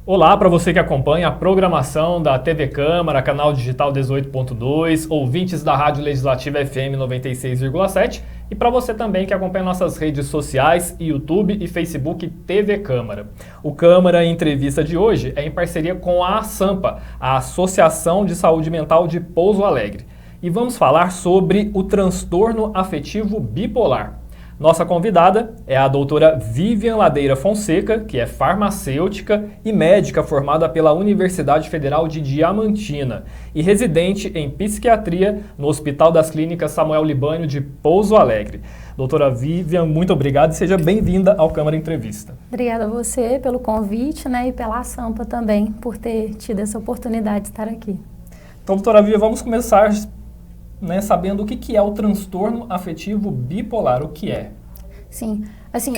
Olá para você que acompanha a programação da TV Câmara, canal digital 18.2, ouvintes da Rádio Legislativa FM 96,7 e para você também que acompanha nossas redes sociais, YouTube e Facebook TV Câmara. O Câmara Entrevista de hoje é em parceria com a ASAMPA, a Associação de Saúde Mental de Pouso Alegre. E vamos falar sobre o transtorno afetivo bipolar. Nossa convidada é a doutora Vivian Ladeira Fonseca, que é farmacêutica e médica formada pela Universidade Federal de Diamantina e residente em psiquiatria no Hospital das Clínicas Samuel Libânio de Pouso Alegre. Doutora Vivian, muito obrigado e seja bem-vinda ao Câmara Entrevista. Obrigada a você pelo convite, e pela ASAMPA também, por ter tido essa oportunidade de estar aqui. Então, doutora Vivian, vamos começar sabendo o que é o transtorno afetivo bipolar, o que é? Sim,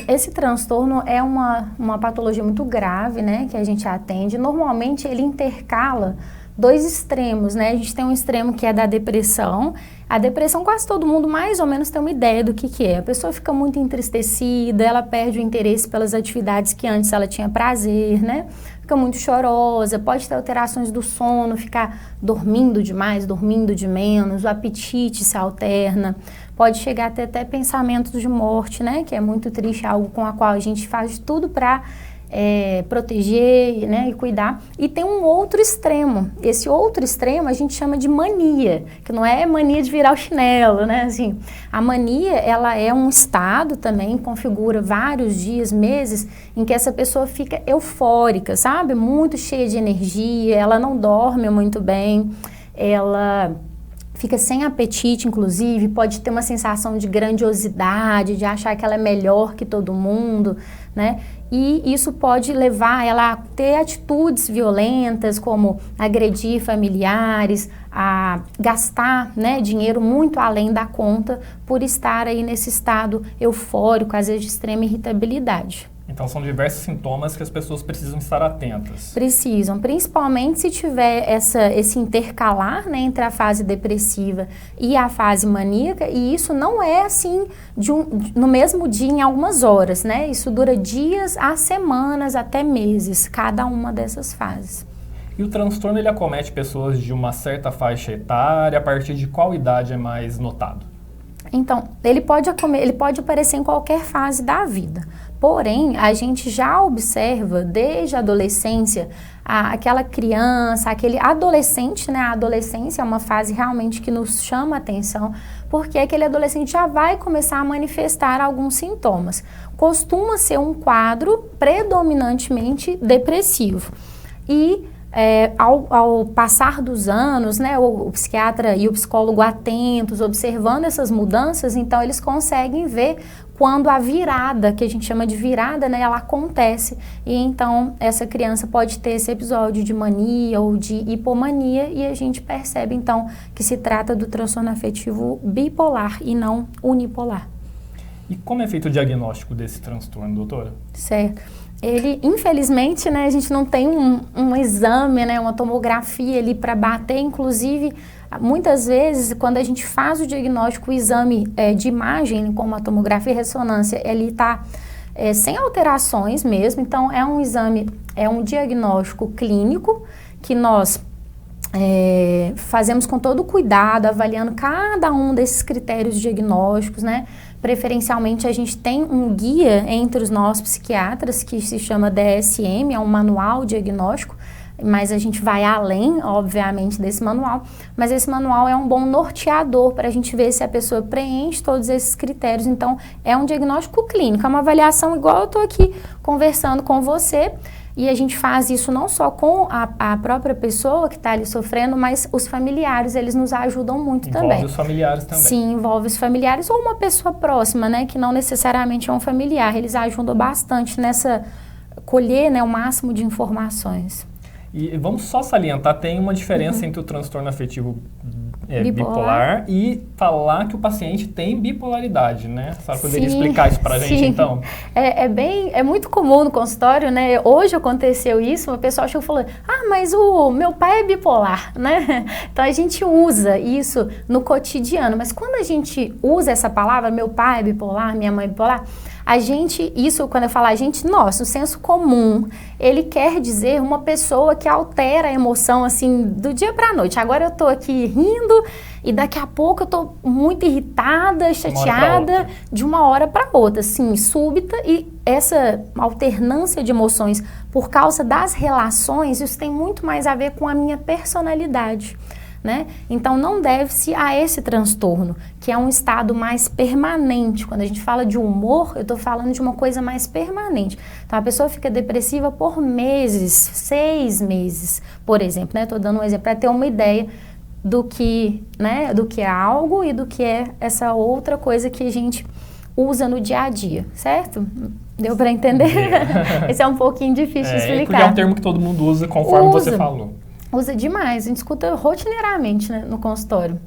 esse transtorno é uma patologia muito grave, que a gente atende. Normalmente ele intercala dois extremos, A gente tem um extremo que é da depressão. A depressão quase todo mundo mais ou menos tem uma ideia do que é. A pessoa fica muito entristecida, ela perde o interesse pelas atividades que antes ela tinha prazer, Fica muito chorosa, pode ter alterações do sono, ficar dormindo demais, dormindo de menos, o apetite se alterna, pode chegar a ter até pensamentos de morte, Que é muito triste, algo com a qual a gente faz de tudo para proteger, e cuidar. E tem um outro extremo. Esse outro extremo a gente chama de mania, que não é mania de virar o chinelo, A mania, ela é um estado também, configura vários dias, meses, em que essa pessoa fica eufórica, Muito cheia de energia, ela não dorme muito bem, ela fica sem apetite, inclusive, pode ter uma sensação de grandiosidade, de achar que ela é melhor que todo mundo, E isso pode levar ela a ter atitudes violentas, como agredir familiares, a gastar, dinheiro muito além da conta por estar aí nesse estado eufórico, às vezes de extrema irritabilidade. Então são diversos sintomas que as pessoas precisam estar atentas. Precisam, principalmente se tiver esse intercalar, entre a fase depressiva e a fase maníaca, e isso não é assim no mesmo dia, em algumas horas, Isso dura dias a semanas, até meses, cada uma dessas fases. E o transtorno ele acomete pessoas de uma certa faixa etária, a partir de qual idade é mais notado? Então, ele pode aparecer em qualquer fase da vida. Porém, a gente já observa desde a adolescência, aquela criança, aquele adolescente, A adolescência é uma fase realmente que nos chama a atenção, porque aquele adolescente já vai começar a manifestar alguns sintomas. Costuma ser um quadro predominantemente depressivo. E ao passar dos anos, o psiquiatra e o psicólogo atentos, observando essas mudanças, então eles conseguem ver quando a virada, que a gente chama de virada, ela acontece. E então essa criança pode ter esse episódio de mania ou de hipomania e a gente percebe então que se trata do transtorno afetivo bipolar e não unipolar. E como é feito o diagnóstico desse transtorno, doutora? Certo. Ele, infelizmente, a gente não tem um exame, uma tomografia ali para bater, inclusive, muitas vezes, quando a gente faz o diagnóstico, o exame de imagem, como a tomografia e ressonância, ele está sem alterações mesmo, então é um exame, é um diagnóstico clínico que nós fazemos com todo cuidado, avaliando cada um desses critérios diagnósticos, Preferencialmente, a gente tem um guia entre os nossos psiquiatras que se chama DSM, é um manual diagnóstico, mas a gente vai além, obviamente, desse manual. Mas esse manual é um bom norteador para a gente ver se a pessoa preenche todos esses critérios. Então, é um diagnóstico clínico, é uma avaliação igual eu estou aqui conversando com você. E a gente faz isso não só com a própria pessoa que está ali sofrendo, mas os familiares, eles nos ajudam muito também. Envolve os familiares também. Sim, envolve os familiares ou uma pessoa próxima, que não necessariamente é um familiar. Eles ajudam bastante nessa colher, o máximo de informações. E vamos só salientar, tem uma diferença entre o transtorno afetivo bipolar e falar que o paciente tem bipolaridade, né? A senhora poderia explicar isso pra gente, então? É muito comum no consultório, né? Hoje aconteceu isso, o pessoal chegou e falou, mas o meu pai é bipolar, né? Então a gente usa isso no cotidiano, mas quando a gente usa essa palavra, meu pai é bipolar, minha mãe é bipolar, quando eu falo nossa, o senso comum, ele quer dizer uma pessoa que altera a emoção, assim, do dia pra noite. Agora eu tô aqui rindo e daqui a pouco eu tô muito irritada, chateada, de uma hora pra outra, assim, súbita. E essa alternância de emoções por causa das relações, isso tem muito mais a ver com a minha personalidade. Né? Então não deve-se a esse transtorno, que é um estado mais permanente. Quando a gente fala de humor, eu estou falando de uma coisa mais permanente. Então a pessoa fica depressiva por meses, 6 meses, por exemplo, né? Estou dando um exemplo para ter uma ideia do que é algo e do que é essa outra coisa que a gente usa no dia a dia, certo? Deu para entender? Esse é um pouquinho difícil de explicar. Porque é um termo que todo mundo usa conforme você falou. Usa demais, a gente escuta rotineiramente, né, no consultório.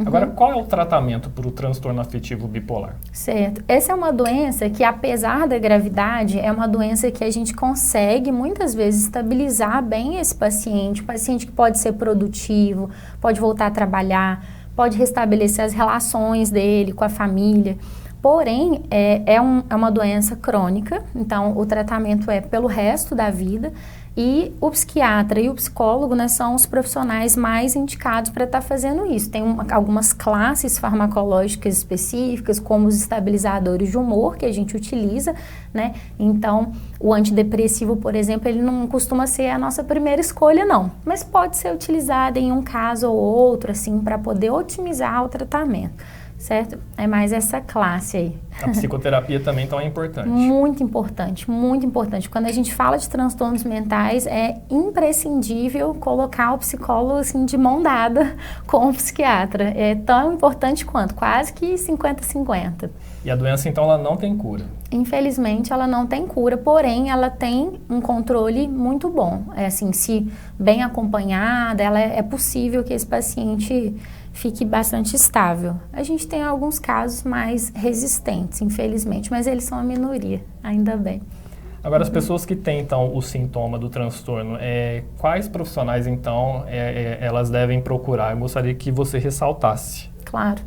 Agora, qual é o tratamento para o transtorno afetivo bipolar? Certo. Essa é uma doença que, apesar da gravidade, é uma doença que a gente consegue, muitas vezes, estabilizar bem esse paciente. O paciente que pode ser produtivo, pode voltar a trabalhar, pode restabelecer as relações dele com a família. Porém, é uma doença crônica, então o tratamento é pelo resto da vida. E o psiquiatra e o psicólogo, né, são os profissionais mais indicados para estar fazendo isso. Tem algumas classes farmacológicas específicas, como os estabilizadores de humor, que a gente utiliza, né? Então, o antidepressivo, por exemplo, ele não costuma ser a nossa primeira escolha, não. Mas pode ser utilizado em um caso ou outro, assim, para poder otimizar o tratamento. Certo? É mais essa classe aí. A psicoterapia também, então, é importante. Muito importante, muito importante. Quando a gente fala de transtornos mentais, é imprescindível colocar o psicólogo, assim, de mão dada com o psiquiatra. É tão importante quanto, quase que 50-50. E a doença, então, ela não tem cura? Infelizmente, ela não tem cura, porém, ela tem um controle muito bom. É assim, se bem acompanhada, é possível que esse paciente fique bastante estável. A gente tem alguns casos mais resistentes, infelizmente, mas eles são a minoria, ainda bem. Agora, as pessoas que têm, então, o sintoma do transtorno, quais profissionais, então, elas devem procurar? Eu gostaria que você ressaltasse. Claro.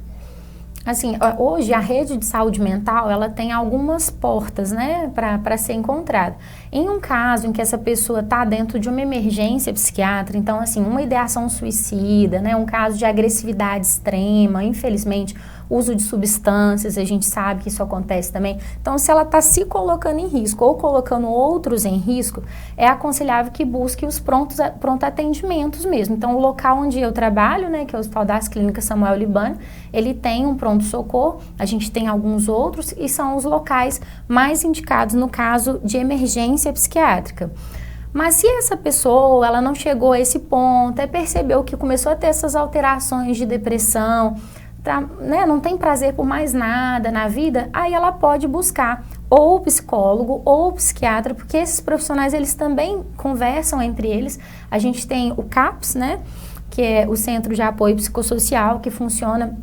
Assim, hoje a rede de saúde mental, ela tem algumas portas, né, para ser encontrada. Em um caso em que essa pessoa está dentro de uma emergência psiquiátrica, então, assim, uma ideação suicida, né, um caso de agressividade extrema, infelizmente, uso de substâncias, a gente sabe que isso acontece também. Então, se ela está se colocando em risco ou colocando outros em risco, é aconselhável que busque os pronto atendimentos mesmo. Então, o local onde eu trabalho, né, que é o Hospital das Clínicas Samuel Libânio, ele tem um pronto-socorro, a gente tem alguns outros e são os locais mais indicados no caso de emergência psiquiátrica. Mas se essa pessoa, ela não chegou a esse ponto, percebeu que começou a ter essas alterações de depressão, né, não tem prazer por mais nada na vida, aí ela pode buscar ou o psicólogo ou o psiquiatra, porque esses profissionais, eles também conversam entre eles. A gente tem o CAPS, né, que é o Centro de Apoio Psicossocial, que funciona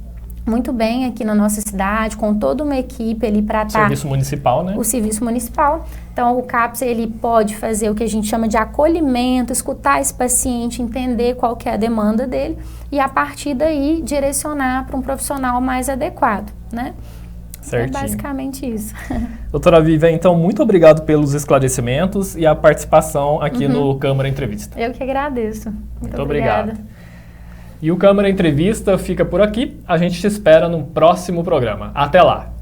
muito bem aqui na nossa cidade, com toda uma equipe ali para estar... Serviço municipal, né? O serviço municipal. Então, o CAPS, ele pode fazer o que a gente chama de acolhimento, escutar esse paciente, entender qual que é a demanda dele e, a partir daí, direcionar para um profissional mais adequado, né? Certinho. É basicamente isso. Doutora Vivian, então, muito obrigado pelos esclarecimentos e a participação aqui no Câmara Entrevista. Eu que agradeço. Muito obrigado. E o Câmara Entrevista fica por aqui. A gente te espera no próximo programa. Até lá!